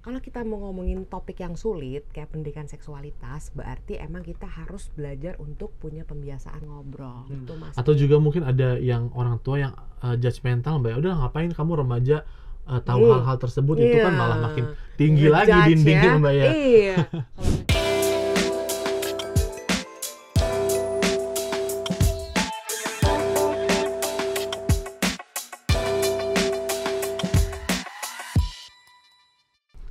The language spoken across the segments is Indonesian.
Kalau kita mau ngomongin topik yang sulit kayak pendidikan seksualitas, berarti emang kita harus belajar untuk punya pembiasaan ngobrol gitu, Mas. Atau juga mungkin ada yang orang tua yang judgmental, Mbak. Udah ngapain kamu remaja tahu hal-hal tersebut, itu kan malah makin tinggi lagi dindingnya, Mbak ya. Iya.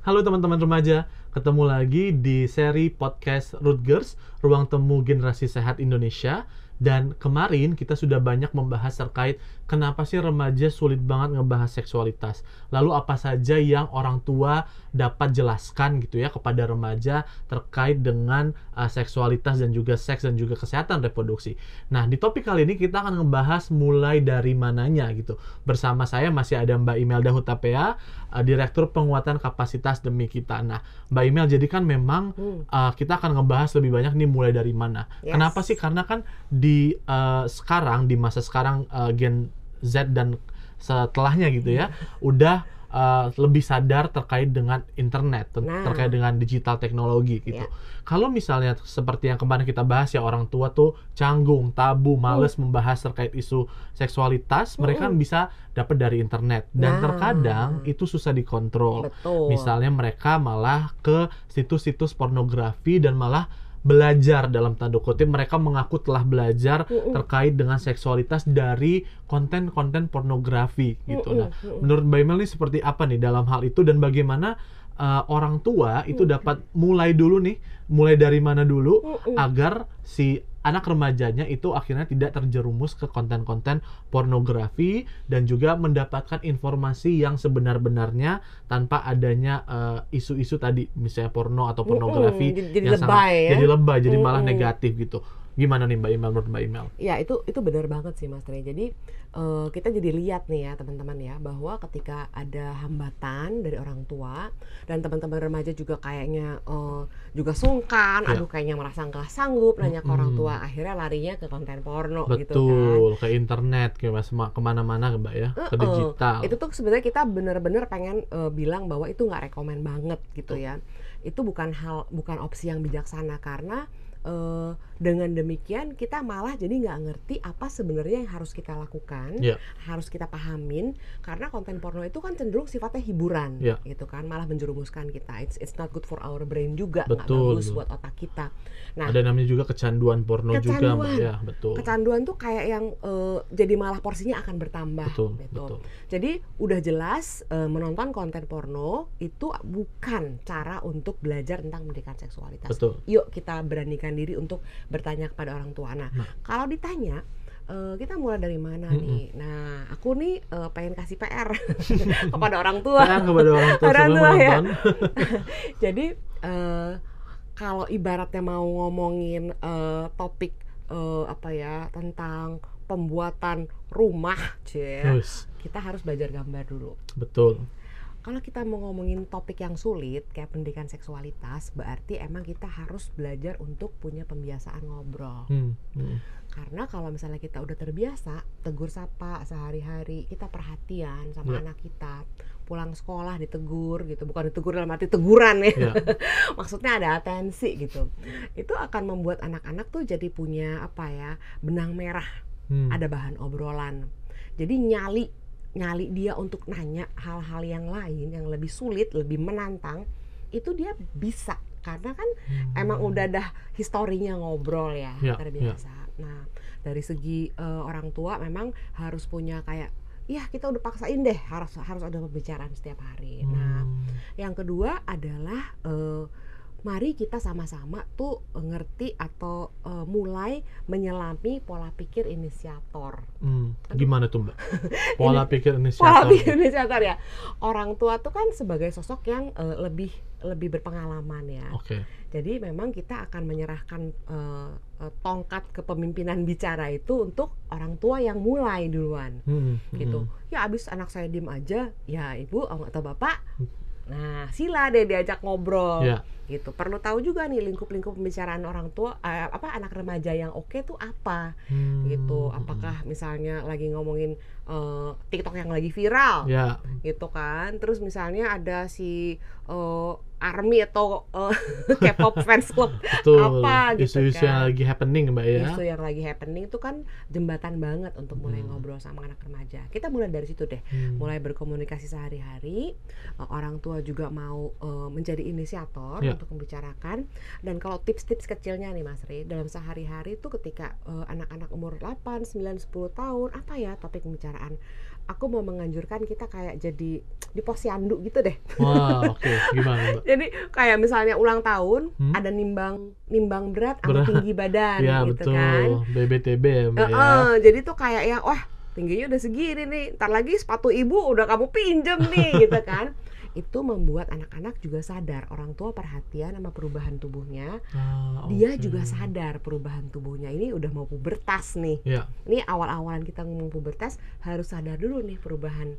Halo teman-teman remaja, ketemu lagi di seri podcast Rutgers, Ruang Temu Generasi Sehat Indonesia. Dan kemarin kita sudah banyak membahas terkait kenapa sih remaja sulit banget ngebahas seksualitas. Lalu apa saja yang orang tua dapat jelaskan gitu ya kepada remaja terkait dengan seksualitas dan juga seks dan juga kesehatan reproduksi. Nah, di topik kali ini kita akan ngebahas mulai dari mananya gitu. Bersama saya masih ada Mbak Imelda Hutapea, Direktur Penguatan Kapasitas Demi Kita. Nah, Mbak Imel, jadi kan memang kita akan ngebahas lebih banyak nih mulai dari mana. Yes. Kenapa sih? Karena kan di sekarang, di masa sekarang Gen Z dan setelahnya gitu ya, udah lebih sadar terkait dengan internet, terkait dengan digital teknologi gitu. Kalau misalnya seperti yang kemarin kita bahas ya, orang tua tuh canggung, tabu, males membahas terkait isu seksualitas, mereka kan bisa dapat dari internet. Dan terkadang itu susah dikontrol. Betul. Misalnya mereka malah ke situs-situs pornografi dan malah belajar, dalam tanda kutip mereka mengaku telah belajar terkait dengan seksualitas dari konten-konten pornografi gitu. Nah, menurut Mbak Imel ini seperti apa nih dalam hal itu, dan bagaimana orang tua itu dapat mulai dari mana dulu agar si anak remajanya itu akhirnya tidak terjerumus ke konten-konten pornografi dan juga mendapatkan informasi yang sebenar-benarnya tanpa adanya isu-isu tadi, misalnya porno atau pornografi jadi yang lebay, jadi lebay, jadi malah negatif gitu. Gimana nih Mbak Imel, menurut Mbak Imel? Ya, itu benar banget sih Mas Tre. Jadi kita jadi lihat nih ya teman-teman ya, bahwa ketika ada hambatan dari orang tua dan teman-teman remaja juga kayaknya juga sungkan, aduh kayaknya merasa nggak sanggup nanya ke orang tua, akhirnya larinya ke konten porno gitu kan. Betul, ke internet, kemana-mana Mbak ya, ke digital. Itu tuh sebenarnya kita benar-benar pengen bilang bahwa itu nggak rekomen banget gitu ya. Itu bukan opsi yang bijaksana, karena dengan demikian kita malah jadi nggak ngerti apa sebenarnya yang harus kita lakukan, harus kita pahamin, karena konten porno itu kan cenderung sifatnya hiburan, gitu kan, malah menjerumuskan kita. It's not good for our brain juga, nggak bagus buat otak kita. Nah, ada namanya juga kecanduan porno juga, Mbak ya, betul. Kecanduan tuh kayak yang jadi malah porsinya akan bertambah. Betul. Jadi udah jelas menonton konten porno itu bukan cara untuk belajar tentang pendidikan seksualitas. Betul. Yuk kita beranikan diri untuk bertanya kepada orang tua. Nah, kalau ditanya kita mulai dari mana nih? Nah, aku nih pengen kasih PR kepada orang tua. Kepada orang tua sebelum menonton. Ya. Jadi kalau ibaratnya mau ngomongin topik tentang pembuatan rumah, kita harus belajar gambar dulu. Betul. Kalau kita mau ngomongin topik yang sulit kayak pendidikan seksualitas, berarti emang kita harus belajar untuk punya pembiasaan ngobrol. Karena kalau misalnya kita udah terbiasa tegur sapa sehari-hari, kita perhatian sama anak kita, pulang sekolah ditegur gitu, bukan ditegur dalam arti teguran ya, maksudnya ada atensi gitu. Itu akan membuat anak-anak tuh jadi punya benang merah, ada bahan obrolan. Jadi nyali dia untuk nanya hal-hal yang lain yang lebih sulit, lebih menantang, itu dia bisa, karena kan emang udah ada historinya ngobrol ya, terbiasa. Nah, dari segi orang tua memang harus punya kayak, kita udah paksain deh harus ada pembicaraan setiap hari. Nah, yang kedua adalah mari kita sama-sama tuh ngerti atau mulai menyelami pola pikir inisiator. Gimana tuh Mbak? Pola pikir inisiator. Pola pikir inisiator ya. Orang tua tuh kan sebagai sosok yang lebih berpengalaman ya. Jadi memang kita akan menyerahkan tongkat kepemimpinan bicara itu untuk orang tua yang mulai duluan. Gitu. Ya abis anak saya diem aja, ya ibu atau bapak, nah sila deh diajak ngobrol. gitu. Perlu tahu juga nih lingkup-lingkup pembicaraan orang tua, anak remaja yang oke tuh apa gitu. Apakah misalnya lagi ngomongin TikTok yang lagi viral, gitu kan. Terus misalnya ada si ARMY atau K-pop fans club apa gitu kan. Isu-isu yang lagi happening Mbak ya. Isu yang lagi happening itu kan jembatan banget untuk mulai ngobrol sama anak remaja. Kita mulai dari situ deh, mulai berkomunikasi sehari-hari. Orang tua juga mau menjadi inisiator untuk membicarakan. Dan kalau tips-tips kecilnya nih Mas Ri, dalam sehari-hari tuh ketika anak-anak umur 8, 9, 10 tahun, apa ya topik pembicaraan? Aku mau menganjurkan kita kayak jadi di posyandu gitu deh. Wah, oke. Gimana Mbak? Jadi kayak misalnya ulang tahun, ada nimbang berat sama tinggi badan ya, gitu betul. kan. BBTB ya Mbak ya. Jadi tuh kayak yang wah tingginya udah segini nih, ntar lagi sepatu ibu udah kamu pinjem nih gitu kan. Itu membuat anak-anak juga sadar, orang tua perhatian sama perubahan tubuhnya. Dia juga sadar perubahan tubuhnya. Ini udah mau pubertas nih. Ini awal-awalan kita ngomong pubertas, harus sadar dulu nih perubahan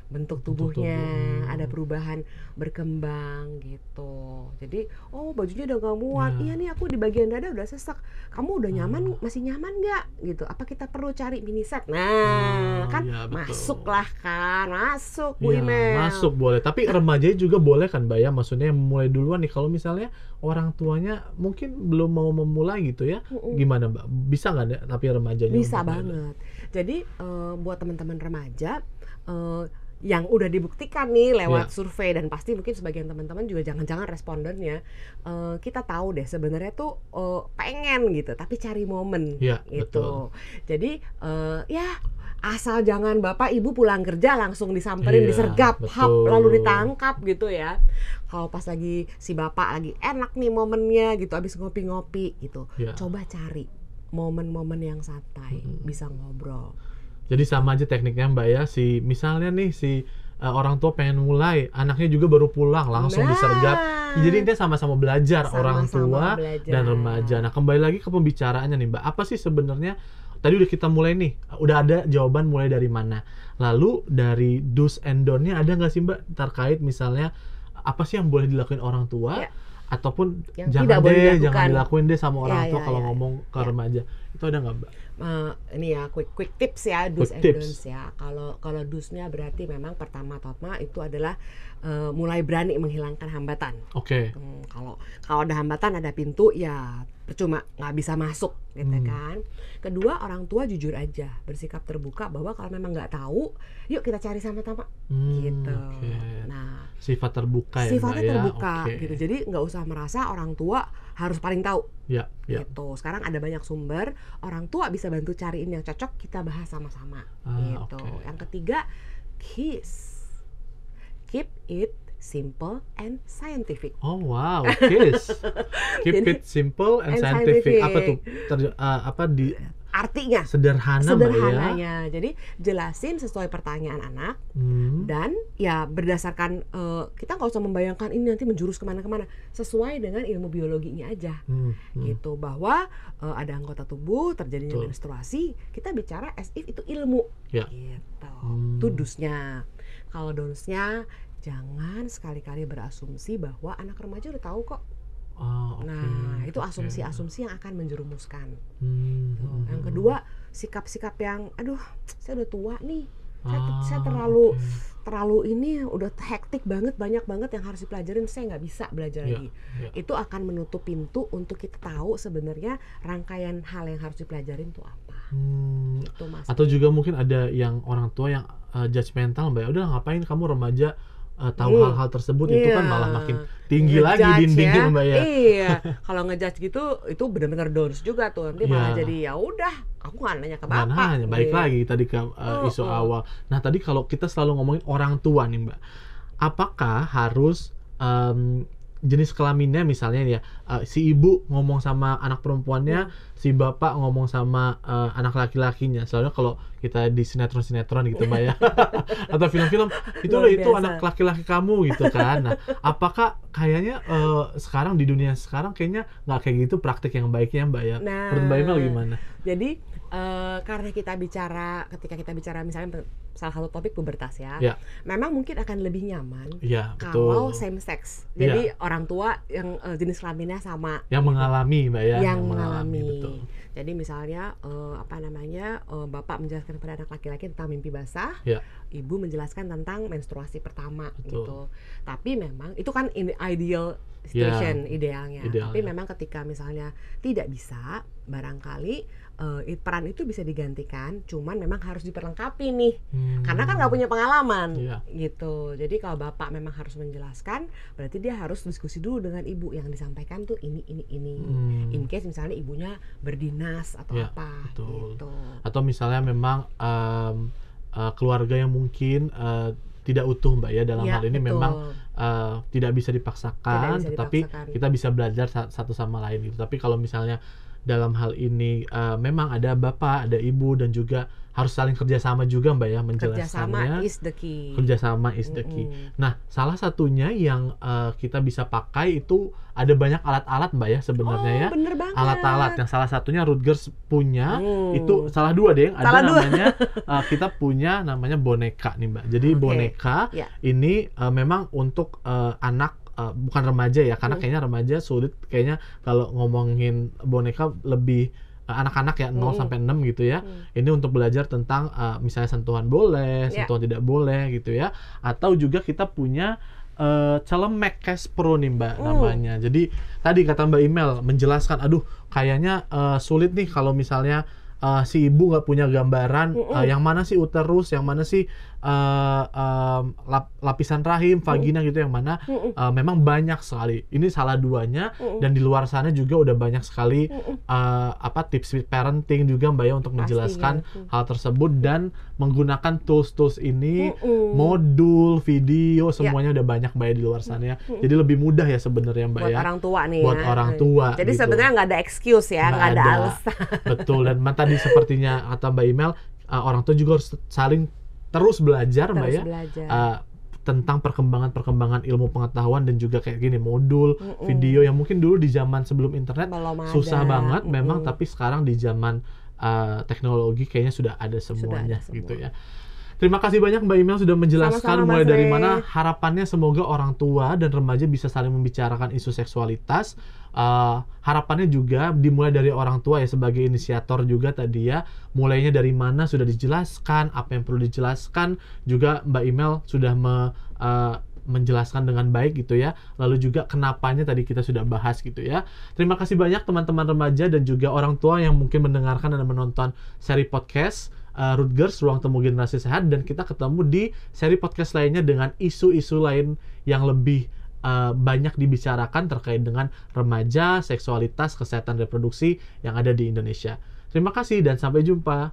bentuk tubuhnya, ada perubahan berkembang gitu. Jadi, bajunya udah gak muat. Iya nih aku di bagian dada udah sesek. Kamu udah nyaman, masih nyaman gak? Gitu. Apa kita perlu cari mini set? Nah, kan masuklah kan, masuk Bu Imel. Masuk boleh. Tapi remaja juga boleh kan Mbak ya? Maksudnya mulai duluan nih. Kalau misalnya orang tuanya mungkin belum mau memulai gitu ya, gimana Mbak? Bisa nggak ya? Tapi remajanya? Bisa banget. Jadi buat teman-teman remaja, yang udah dibuktikan nih lewat survei, dan pasti mungkin sebagian teman-teman juga jangan-jangan respondennya kita tahu deh sebenarnya tuh pengen gitu tapi cari momen gitu. Betul. Jadi asal jangan bapak ibu pulang kerja langsung disamperin, disergap, lalu ditangkap gitu ya. Kalau pas lagi si bapak lagi enak nih momennya gitu, abis ngopi-ngopi gitu, coba cari momen-momen yang santai, bisa ngobrol. Jadi sama aja tekniknya Mbak ya, misalnya nih orang tua pengen mulai, anaknya juga baru pulang langsung disergap. Jadi intinya sama-sama belajar, orang tua dan remaja. Nah kembali lagi ke pembicaraannya nih Mbak, apa sih sebenarnya tadi udah kita mulai nih, udah ada jawaban mulai dari mana. Lalu dari do's and don't-nya ada nggak sih Mbak terkait misalnya apa sih yang boleh dilakuin orang tua ataupun yang jangan dilakuin deh sama orang tua kalau ngomong ke remaja. Itu ada nggak Mbak? Ini ya quick tips ya, do's and don'ts ya. Kalau do's-nya berarti memang pertama-tama itu adalah mulai berani menghilangkan hambatan. Kalau ada hambatan, ada pintu, ya percuma nggak bisa masuk gitu kan. Kedua, orang tua jujur aja, bersikap terbuka bahwa kalau memang nggak tahu, yuk kita cari sama-sama gitu. Nah, sifatnya terbuka gitu. Jadi nggak usah merasa orang tua harus paling tahu. Gitu. Sekarang ada banyak sumber, orang tua bisa bantu cariin yang cocok, kita bahas sama-sama gitu. Yang ketiga, keep it simple and scientific. Oh wow, keep it simple and scientific. Apa tuh? Artinya sederhananya. Jadi jelasin sesuai pertanyaan anak, dan ya berdasarkan kita nggak usah membayangkan ini nanti menjurus kemana-kemana, sesuai dengan ilmu biologinya aja. Gitu, bahwa ada anggota tubuh terjadinya menstruasi, kita bicara as if itu ilmu. Gitu. Itu do's-nya. Kalau don'ts-nya, jangan sekali-kali berasumsi bahwa anak remaja udah tahu kok. Nah, itu asumsi-asumsi yang akan menjerumuskan. Yang kedua, sikap-sikap yang, aduh, saya udah tua nih, saya terlalu ini udah hektik banget, banyak banget yang harus dipelajarin, saya nggak bisa belajar lagi. Itu akan menutup pintu untuk kita tahu sebenarnya rangkaian hal yang harus dipelajarin itu apa. Itu, Mas. Atau juga mungkin ada yang orang tua yang judgmental, Mbak, udah ngapain kamu remaja tahu hal-hal tersebut, itu kan malah makin tinggi lagi dindingnya Mbak ya. Iya, kalau ngejudge gitu itu benar-benar don'ts juga tuh, nanti malah jadi ya udah aku nggak nanya ke bapak. Baik lagi tadi ke isu awal. Nah tadi kalau kita selalu ngomongin orang tua nih Mbak, apakah harus jenis kelaminnya misalnya ya, si ibu ngomong sama anak perempuannya, si bapak ngomong sama anak laki-lakinya. Soalnya kalau kita di sinetron-sinetron gitu Mbak ya. Atau film-film itu loh, itu anak laki-laki kamu gitu kan. Nah, apakah kayaknya sekarang di dunia sekarang kayaknya nggak kayak gitu praktik yang baiknya Mbak ya? Nah, menurut Mbak Imel gimana? Jadi karena ketika kita bicara misalnya salah satu topik pubertas ya, memang mungkin akan lebih nyaman kalau same sex. Jadi orang tua yang jenis kelaminnya sama. Yang mengalami Mbak ya? Yang mengalami. Betul. Jadi misalnya bapak menjelaskan kepada anak laki-laki tentang mimpi basah, ibu menjelaskan tentang menstruasi pertama gitu. Tapi memang itu kan ideal situation, idealnya. Tapi memang ketika misalnya tidak bisa, barangkali peran itu bisa digantikan, cuman memang harus diperlengkapi nih, karena kan nggak punya pengalaman gitu. Jadi kalau bapak memang harus menjelaskan, berarti dia harus diskusi dulu dengan ibu yang disampaikan tuh ini. In case misalnya ibunya berdinas atau apa gitu. Atau misalnya memang keluarga yang mungkin tidak utuh Mbak ya, dalam hal ini memang tidak bisa dipaksakan, tetapi kita bisa belajar satu sama lain gitu. Tapi kalau misalnya dalam hal ini memang ada bapak, ada ibu, dan juga harus saling kerjasama juga Mbak ya, menjelaskannya. Kerjasama is the key. Nah, salah satunya yang kita bisa pakai itu ada banyak alat-alat Mbak ya sebenarnya ya. Bener banget. Alat-alat yang salah satunya Rutgers punya itu salah dua deh. Ada namanya kita punya namanya boneka nih Mbak. Jadi boneka ini memang untuk anak, bukan remaja ya, karena kayaknya remaja sulit kayaknya kalau ngomongin boneka, lebih anak-anak ya 0 sampai 6 gitu ya. Ini untuk belajar tentang misalnya sentuhan boleh, sentuhan tidak boleh gitu ya. Atau juga kita punya Celemek Cash Pro nih Mbak namanya. Jadi tadi kata Mbak Imel menjelaskan, aduh kayaknya sulit nih kalau misalnya si ibu nggak punya gambaran yang mana sih uterus, yang mana sih lapisan rahim, vagina gitu, yang mana memang banyak sekali. Ini salah duanya, dan di luar sana juga udah banyak sekali tips parenting juga Mbak ya untuk menjelaskan hal tersebut, dan menggunakan tools ini, modul, video, semuanya udah banyak Mbak ya di luar sana ya. Jadi lebih mudah ya sebenarnya Mbak buat ya. Orang tua nih buat orang tua. Jadi gitu. Sebenarnya nggak ada excuse ya, nggak ada alasan. Betul, dan tadi sepertinya kata Mbak Imel, orang tua juga harus saling terus belajar Mbak ya, tentang perkembangan ilmu pengetahuan, dan juga kayak gini modul, video yang mungkin dulu di zaman sebelum internet susah banget memang, tapi sekarang di zaman teknologi kayaknya sudah ada semuanya gitu ya. Terima kasih banyak Mbak Imel sudah menjelaskan mulai dari mana harapannya semoga orang tua dan remaja bisa saling membicarakan isu seksualitas. Harapannya juga dimulai dari orang tua ya, sebagai inisiator juga tadi ya. Mulainya dari mana sudah dijelaskan, apa yang perlu dijelaskan. Juga Mbak Imel sudah menjelaskan dengan baik gitu ya. Lalu juga kenapanya tadi kita sudah bahas gitu ya. Terima kasih banyak teman-teman remaja dan juga orang tua yang mungkin mendengarkan dan menonton seri podcast Rutgers, Ruang Temu Generasi Sehat, dan kita ketemu di seri podcast lainnya dengan isu-isu lain yang lebih banyak dibicarakan terkait dengan remaja, seksualitas, kesehatan reproduksi yang ada di Indonesia. Terima kasih dan sampai jumpa.